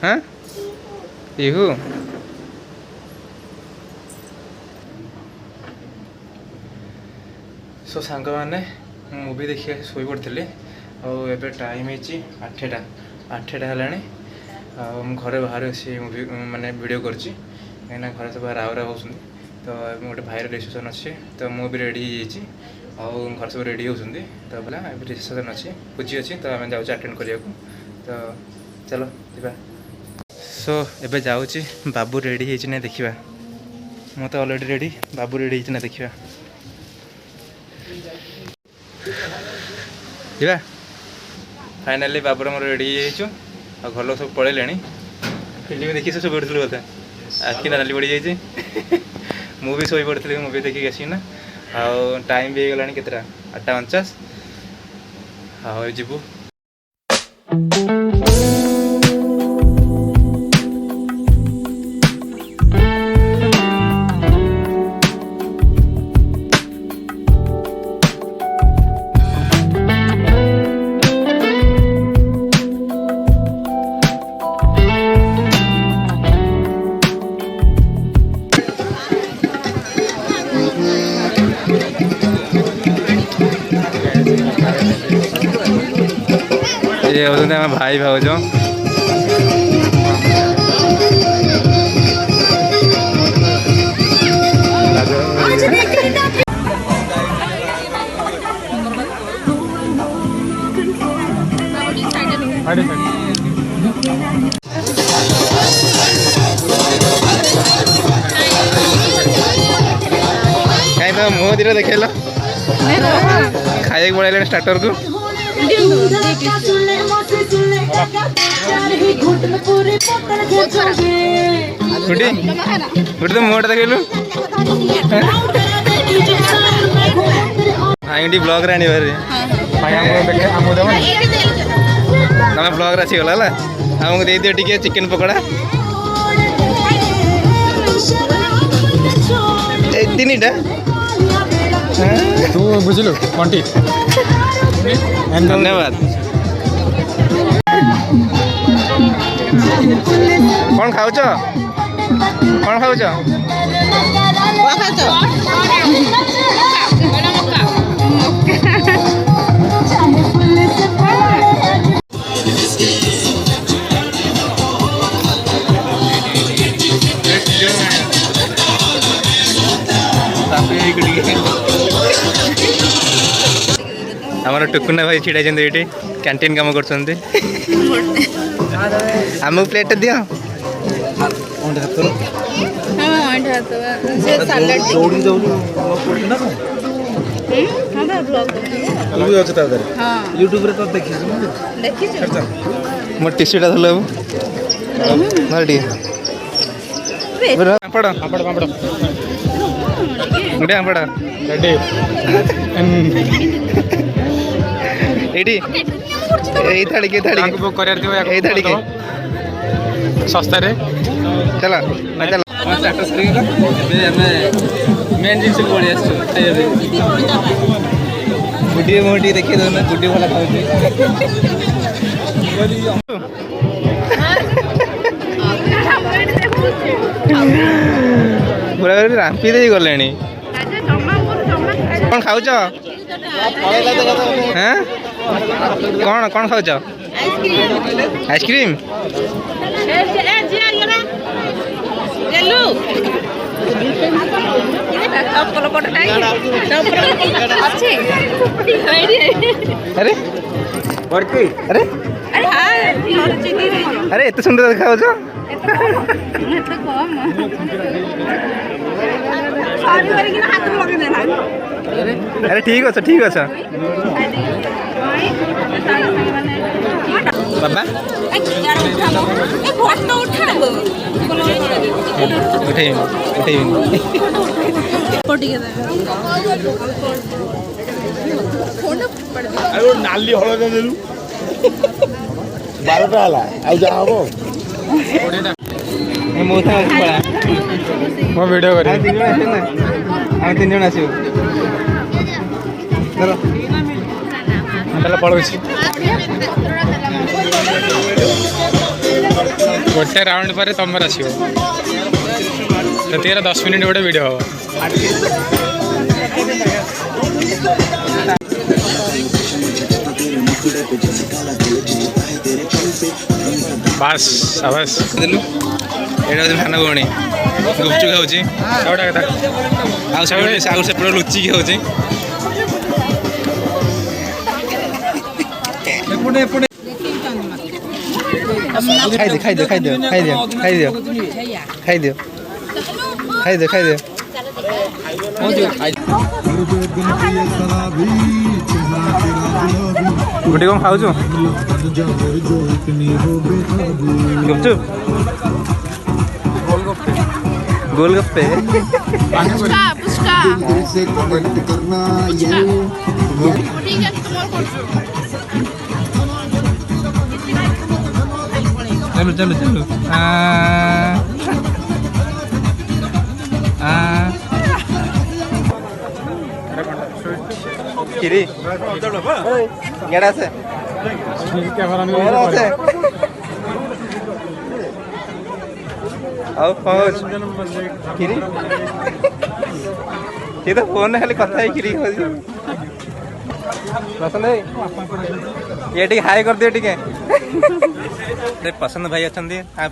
हाँ इहु सो सांग मैंने मूवी देखिए शोई पड़ी आबे टाइम है 8टा है घरे बाहर से मूवी माने वीडियो करची कहीं घर सब राव राव होती तो गोटे भाईर रिसेप्शन अच्छे तो मु भी रेडी हो घर सब रेडी होती तो बोला रिसेप्शन अच्छी पूजी अच्छी तो आम जाऊँ अटेंड करने तो चलो जा सो एबे जाऊँगी बाबू रेडी है ना देखा मु तो ऑलरेडी रेडी बाबू रेडी है ना देखा जा फाइनाली बाबूर मोर रेडी हो घर लोग सब पड़े फिल्म देखी सब पड़ू बोधे आखि नाली पड़ जाइए मुझे शो पड़ी मुझे देखिए आसना आउ टाइम भी हो गला के 8:49 जीवु ये होते हैं भाई भाज कहीं तो मुँह दीटा देखेल खाइक बढ़ाइले स्टार्टर को गुटी तो मुहटा देखलु आईडी ब्लॉग रे आनिबारे तमे ब्लॉग रे आसीगला हला हमको दे दियो टिके चिकन पकोड़ा ए तीनटा तू बुझलु कंटी धन्यवाद कौन खाऊच कौन खाऊच आमर टुकुना भाई छिड़ा ये कैंटीन काम कर आमको प्लेट दियो यूट्यूब रे तो देखि मोर टिश्यूटा धल मार टी पापड़ पापड़ पापड़ गुडे पापड़ रेडी एडी ए थाड़ी के थाड़ी को बुक कर दियो ए थाड़ी के सस्ता रे चला ना चला स्टार्टस करेगा बे हमें मेन जिंस को बढ़िया छ गुडी मोटी देखि दो ना गुडी वाला खाउ पूरा रांपी दे गलेनी कौन खाऊ हाँ कौन कौन खाऊ आइसक्रीम अरे अरे अरे एत सुंदर देखा अरे ठीक अच्छा ठीक अच्छा बाबा उठे नाली हलद देलु 12टा हला आ जा हबो मोथा पड़ा मो वीडियो करी हम 3 जण आसियो चलो चलो पळो छी गोटे राउंड पर तुम आसो तेरा 10 मिनट गोटे वीडियो हम बस बस एटा भान भौणी गुपचुप खाऊँ सेपटे लुचिकी खाऊँ खाइदियो गुटी कौन खाऊ गुपचुप गोलगप्पे चलो चलो चलो किरी गेड़ा से आओ पहुंच किरी ये तो फोन खाली कथा ही किरी पसंद है ये टी हाई कर दियो टिके पसंद भाई अच्छा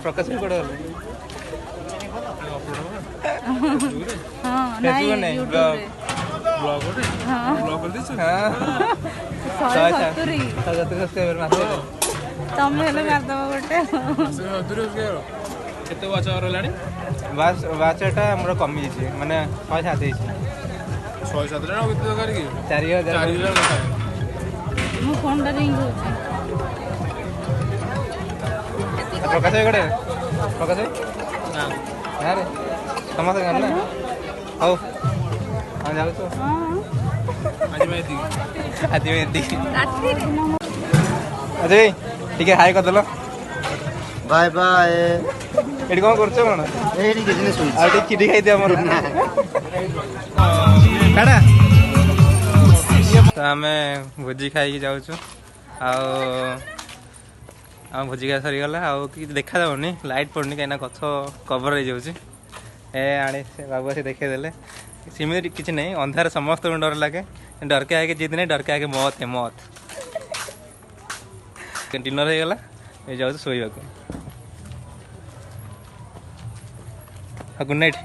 प्रकाश भी कड़े बाचटा मोर कमी माने 6-7 प्रकाश कड़े प्रकाश रे समस्त गाँव ना हौ जाऊ आज अजय टिके हाई करदेल बाय बाय ये कौन कर किरी खाई दिया तो आम भोजी खाई जाऊँ आम भोजी खाई सरीगला आउ कि देखा जाऊनी लाइट पड़नी कहीं गछ कवर हो जाऊँ ए आने बाबू से देखदेले सेमती किसी नहीं अंधार समस्त डर लगे डर के आगे जिद नहीं डर के आगे मौत है मौत डिनर हो गला जाऊँ शोक गुड नाइट।